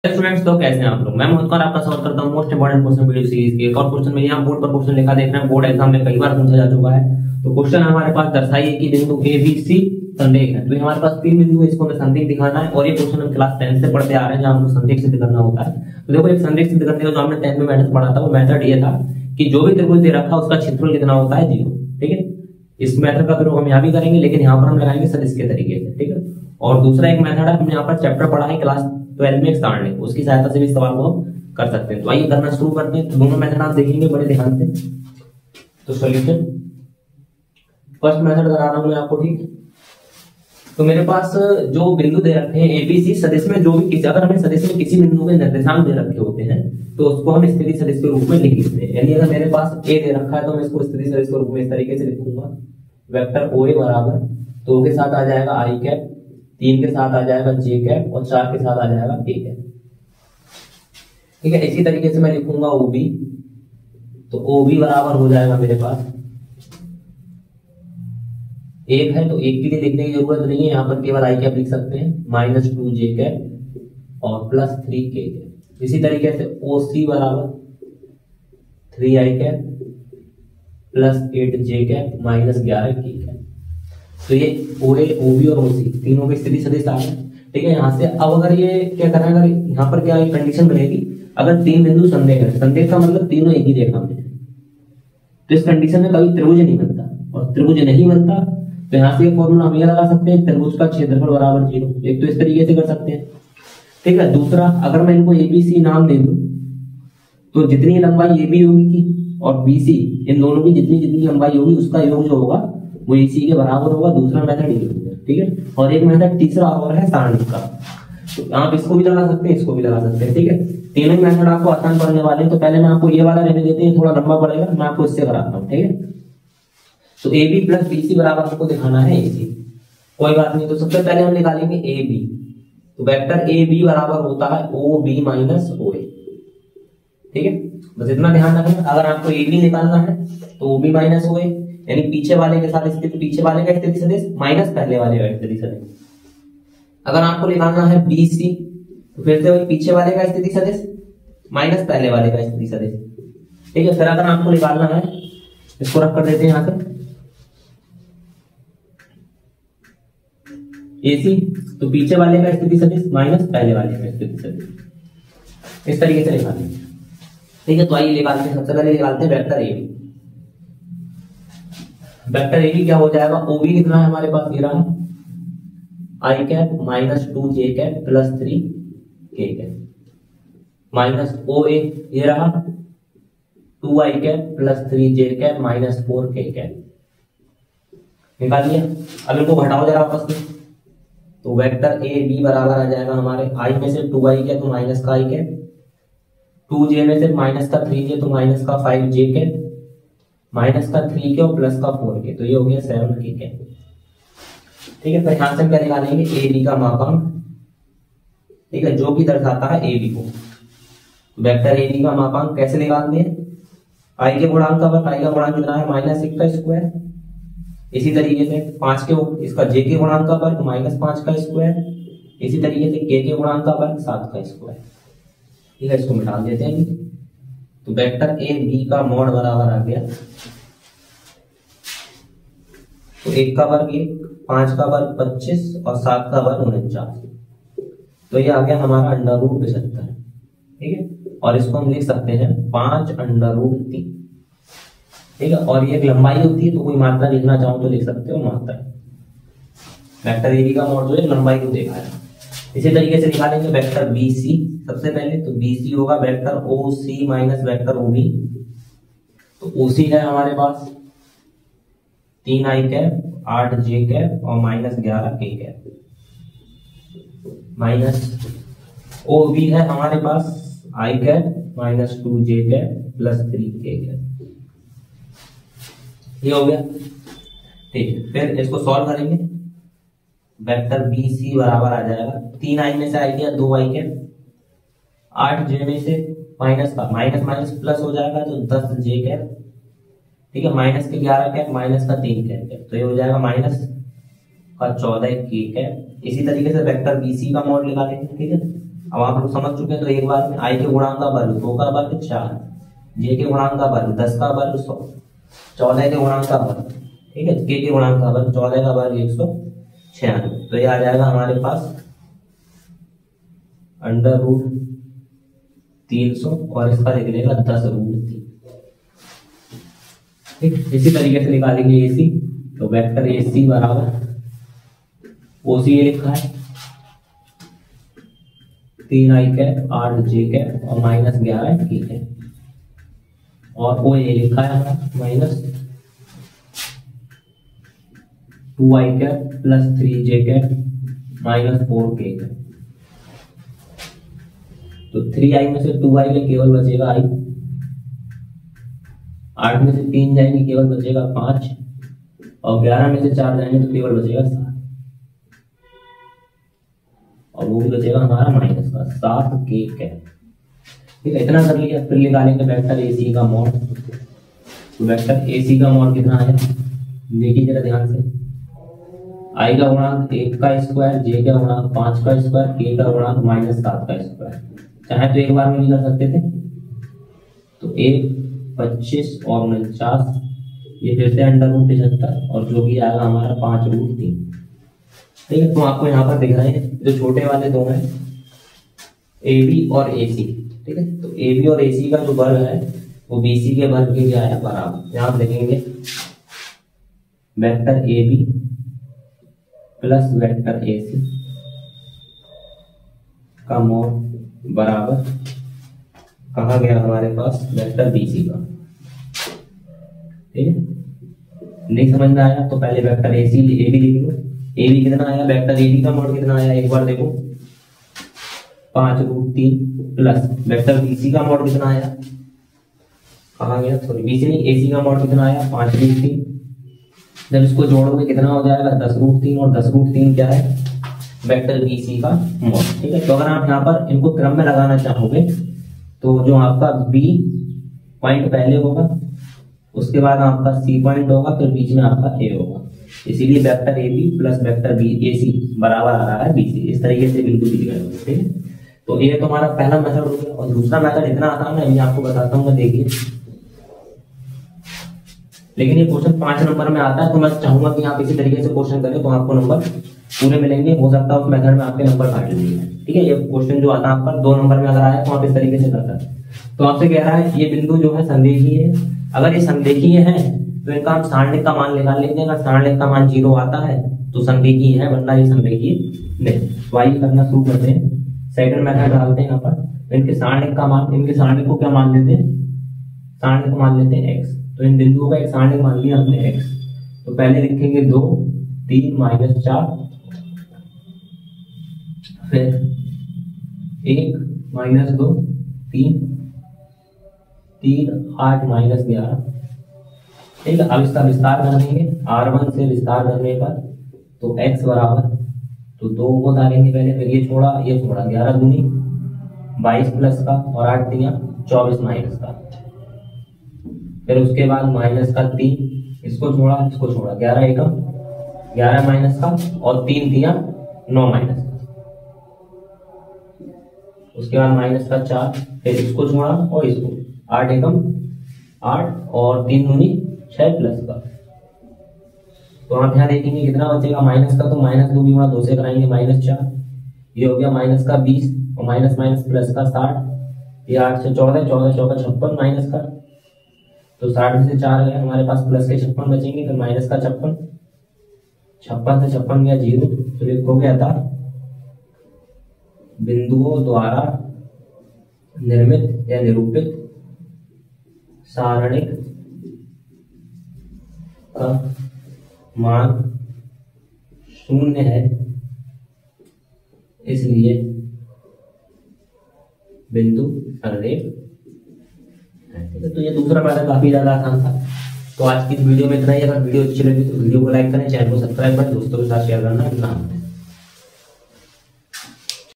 Students तो कैसे हैं आप लोग। मैं मोहित कौर आपका सॉल्व करता हूं most important question video series के एक और क्वेश्चन में। यहाँ बोर्ड पर क्वेश्चन लिखा देख रहे हैं, बोर्ड एग्जाम में कई बार पूछा जा चुका है। तो क्वेश्चन हमारे पास दर्शाइए कि बिंदु ए बी सी संरेख है। तो ये हमारे पास तीन बिंदु है, इसको हमें संरेख दिखाना है। और ये क्वेश्चन हम क्लास 10 से पढ़ते आ रहे हैं जहां हमको संरेख सिद्ध करना होता है। तो देखो एक संरेख सिद्ध करने का जो हमने 10th में मेथड पढ़ा था वो मेथड ये था कि जो भी त्रिभुज दे रखा उसका क्षेत्रफल कितना होता है 0। ठीक है, इस मेथड का प्रयोग हम यहाँ भी करेंगे, लेकिन यहाँ पर हम लगाएंगे सदिश के तरीके से। ठीक है, और दूसरा एक मेथड है, हमने यहाँ पर चैप्टर पढ़ा है क्लास 12 में सारणी, उसकी सहायता से भी सवाल को कर सकते हैं। तो आइए करना शुरू करते हैं। तो दोनों मेथड आप देखेंगे बड़े ध्यान से। तो सॉल्यूशन फर्स्ट मेथड करा रहा हूं मैं आपको। ठीक, तो मेरे पास जो बिंदु दे रखे हैं एबीसी, सदिश में जो भी किसी, अगर हमें सदिश में किसी बिंदु के निर्देशांक दे रखे होते हैं तो उसको हम स्थिति सदिश के रूप में लिख लेते हैं। यानी अगर मेरे पास ए दे रखा है तो मैं इसको स्थिति सदिश के रूप में इस तरीके से लिखूंगा, वेक्टर ओ ए बराबर 2 के साथ आ जाएगा आई कैप, 3 के साथ आ जाएगा जे कैप और 4 के साथ आ जाएगा के कैप। ठीक है, इसी तरीके से मैं लिखूंगा ओबी, तो ओबी बराबर हो जाएगा मेरे पास 1 है, तो 1 के लिए लिखने की जरूरत नहीं है, यहाँ पर केवल आई कैप लिख सकते हैं, -2 जे कैप और +3 के कैप। इसी तरीके से ओ सी बराबर 3 आई कैप +8 जे कैप -11 के कैप। तो ये ओ ए, ओबी और ओसी तीनों की स्थिति सदिश आ गए। ठीक है, यहाँ से अब अगर ये क्या करना है, अगर यहाँ पर क्या कंडीशन बनेगी, अगर तीन बिंदु संरेख है, संरेख का मतलब तीनों एक ही रेखा में है, तो इस कंडीशन में कभी त्रिभुज नहीं बनता। और त्रिभुज नहीं बनता तो यहाँ से एक फॉर्मूला हम ये लगा सकते हैं, त्रिभुज का क्षेत्रफल बराबर 0। एक तो इस तरीके से कर सकते हैं। ठीक है, दूसरा अगर मैं इनको एबीसी नाम दे दूं तो जितनी लंबाई एबी होगी की और बीसी, इन दोनों की जितनी जितनी लंबाई होगी उसका योग जो होगा वो एसी के बराबर होगा। दूसरा मेथड ये होगा। ठीक है, और एक मेथड तीसरा और है सारणी का, तो आप इसको भी लगा सकते हैं, इसको भी लगा सकते हैं। ठीक है, तीनों मेथड आपको आसान पड़ने वाले हैं। तो पहले मैं आपको ये वाला रहने देते हैं, थोड़ा लंबा पड़ेगा, मैं आपको इससे कराता हूँ। ठीक है, तो A B plus B C बराबर आपको दिखाना है ए सी, कोई बात नहीं। तो सबसे पहले हम निकालेंगे ए बी, तो वेक्टर ए बी बराबर होता है ओ बी माइनस ओ ए। ठीक है, बस इतना ध्यान रखना। अगर आपको ए बी निकालना है तो ओ बी माइनस ओ ए, यानी पीछे वाले के साथ स्थिति, पीछे वाले का स्थिति सदिश माइनस पहले वाले का स्थिति सदिश। अगर आपको निकालना है बी सी तो फिर से वही पीछे वाले का स्थिति सदिश माइनस पहले वाले का स्थिति सदिश। ठीक है, फिर अगर आपको निकालना है, इसको रख कर देते हैं यहाँ से एसी, तो पीछे वाले का स्थिति सदिश माइनस पहले वाले का स्थिति सदिश, इस तरीके से निकालते हैं। ठीक है, तो आइए निकालते हैं। सबसे पहले निकालते हैं vector A B. Vector A B क्या हो जाएगा, ओबी कितना है हमारे पास, ये रहा आई कैप -2 जे कैप +3 के कैप, माइनस ओ ए ये रहा 2 आई कैप +3 जे कैप -4 के कैप। निकाल लिया। अब इनको घटाओ जरा आपस में, तो वेक्टर ए बी बराबर आ जाएगा हमारे आई में से 2 आई कैप तो माइनस का आई कैप, 2 जे में से माइनस का 3 जे तो माइनस का 5 जे कैप, माइनस का 3 के और प्लस का 4 के, तो ये हो गया 7 के कैप। ठीक है, फिर यहां से क्या निकालेंगे, ए बी का मापांक। ठीक है, जो कि दर्शाता है ए बी को। वेक्टर ए बी का मापांक कैसे निकालते हैं, आई के गुणांक का वर्ग, आई का गुणांक कितना है -1 का स्क्वायर। इसी तरीके से 5 के इसका जे के गुणांक का वर्ग -5 का स्क्वायर। इसी तरीके से के गुणांक का वर्ग 7 का स्क्वायर। ठीक है, इसको मिटा देते हैं। तो वेक्टर ए बी का मॉड बराबर आ गया, तो 1 का वर्ग 1, 5 का वर्ग 25 और 7 का वर्ग 49, तो ये आ गया हमारा √75। ठीक है, और इसको हम लिख सकते हैं 5√3। ठीक है, और ये लंबाई होती है, तो कोई मात्रा लिखना चाहो तो लिख सकते हो मात्रा। वेक्टर ए बी का मॉड जो है लंबाई को देखा है। इसी तरीके से निकालेंगे वेक्टर बी सी। सबसे पहले तो बी सी होगा वेक्टर ओ सी माइनस वेक्टर ओ बी। तो ओ सी है हमारे पास 3 आई कैप 8 जे कैप और -11 के कैप, माइनस ओ बी है हमारे पास आई कैप -2 जे कैप +3 के कैप। ये हो गया। ठीक है, फिर इसको सॉल्व करेंगे। वेक्टर बी सी बराबर आ जाएगा 3 आई में से आई गया 2 आई कैप, 8 जे में से माइनस का माइनस प्लस हो जाएगा तो 10 जे कैप। ठीक है, माइनस के 11 कैप माइनस का 3 कैप, तो ये हो जाएगा माइनस का 14 के कैप। इसी तरीके से वेक्टर बी सी का मॉड निकालेंगे। ठीक है, अब आप लोग समझ चुके हैं। तो एक बार में आई के गुणांक का वर्ग 2 का वर्ग 4, जे के गुणांक का वर्ग 10 का वर्ग 100, 14 के गुणांक का वर्ग, ठीक है, के गुणांक का वर्ग 14 का वर्ग 196। तो ये आ जाएगा हमारे पास √300 और इसका लिख लेगा 10√3। ठीक, इसी तरीके से निकालेंगे एसी। तो वेक्टर एसी बराबर ओसी ये लिखा है 3i कैप 8j कैप और -11 k कैप, और ओ ये लिखा है हमारा -2i cap +3j cap -4k cap. तो 3i में से 2i में केवल बचेगा i, 8 में से 3 जाएंगे केवल बचेगा 5, और 11 में से 4 जाएंगे तो केवल बचेगा 7, और वो भी बचेगा हमारा माइनस का 7k कैप। ठीक है, इतना कर लिया। फिर निकालेंगे वेक्टर एसी का मॉड। तो वेक्टर एसी का मॉड कितना है, देखिए जरा ध्यान से। आई का गुणांक 1 का स्क्वायर, जे का गुणांक 5 का स्क्वायर, के का गुणांक -7 का स्क्वायर। चाहे तो एक बार में नहीं कर सकते थे, तो 1 25 और 49, ये फिर से √75 और जो भी आएगा हमारा 5√3। ठीक है, तो आपको यहाँ पर दिख रहे हैं जो छोटे वाले दो हैं AB और AC। ठीक है, तो AB और AC का जो वर्ग है वो BC के वर्ग के क्या है बराबर। यहाँ आप देखेंगे vector AB plus vector AC का मॉड बराबर कहा गया हमारे पास वेक्टर BC का। ठीक है, नहीं समझ में आया तो पहले वेक्टर AC AB लिख लो। AB कितना आया, वेक्टर AB का मॉड कितना आया एक बार देखो 5√3 प्लस वेक्टर BC का मॉड कितना आया, कहा गया सॉरी BC नहीं AC का मॉड कितना आया 5√3। जब इसको जोड़ोगे कितना हो जाएगा 10√3, और 10√3 क्या है वेक्टर BC का मॉड। ठीक है, तो अगर आप यहाँ पर इनको क्रम में लगाना चाहोगे तो जो आपका B पॉइंट पहले होगा, उसके बाद आपका C पॉइंट होगा, फिर बीच में आपका A होगा। इसीलिए vector AB plus vector AC बराबर आ रहा है BC। इस तरीके से बिल्कुल दिख रहा है। ठीक है, तो ये तो हमारा पहला मेथड हो गया। और दूसरा मेथड इतना आसान है, मैं आपको बताता हूँ, देखिए। लेकिन ये क्वेश्चन 5 नंबर में आता है, तो मैं चाहूंगा कि आप इसी तरीके से क्वेश्चन करें तो आपको नंबर पूरे मिलेंगे। हो सकता है उस मेथड में आपके नंबर काट लेंगे। ठीक है, ये क्वेश्चन जो आता है आपका 2 नंबर में अगर आया तो आप इस तरीके से करते हैं। तो आपसे कह रहा है ये बिंदु जो है संरेखीय है। अगर ये संरेखीय है तो इनका हम सारणिक का मान निकाल लेते हैं। अगर सारणिक का मान 0 आता है तो संरेखीय है, वरना ये संरेखीय नहीं। तो आइए करना शुरू करते हैं। सेकंड मेथड डालते हैं यहाँ पर। इनके सारणिक का मान, इनके सारणिक को क्या मान लेते हैं, सारणिक को मान लेते हैं x। तो इन बिंदुओं का एक सारणिक मान लिया हमने x। तो पहले लिखेंगे 2 3 -4, फिर 1 -2 3 3 8 -11। ठीक है, अब इसका विस्तार कर देंगे। R1 से विस्तार करने पर तो x बराबर, तो 2 को डालेंगे पहले, फिर ये छोड़ा 11 दूनी 22 प्लस का, और 8 दिया 24 माइनस का। फिर उसके बाद माइनस का 3, इसको छोड़ा 11 एकम 11 माइनस का, और 3 दिया 9 माइनस का। उसके बाद माइनस का 4, फिर इसको छोड़ा और इसको 8 एकम 8 और 3 दूनी 6 प्लस का। तो आप यहाँ देखेंगे कितना बचेगा माइनस का, तो -2 भी 2 से कराएंगे -4, ये हो गया माइनस का 20, और माइनस माइनस प्लस का 60, ये 8 से 14 14 14 56 माइनस का, तो 60 में से 4 गया हमारे पास, प्लस के 56 बचेंगे, तो माइनस का 56, 56 से 56 गया 0। तो लिखोगे था बिंदुओं द्वारा निर्मित या निरूपित सारणिक का मान 0 है, इसलिए बिंदु संरेख है। ठीक है, तो ये दूसरा मेथड काफी ज्यादा आसान था। तो आज की वीडियो में इतना ही। अगर वीडियो अच्छी लगी तो वीडियो को लाइक करें, चैनल को सब्सक्राइब करें, दोस्तों के साथ शेयर करना ना।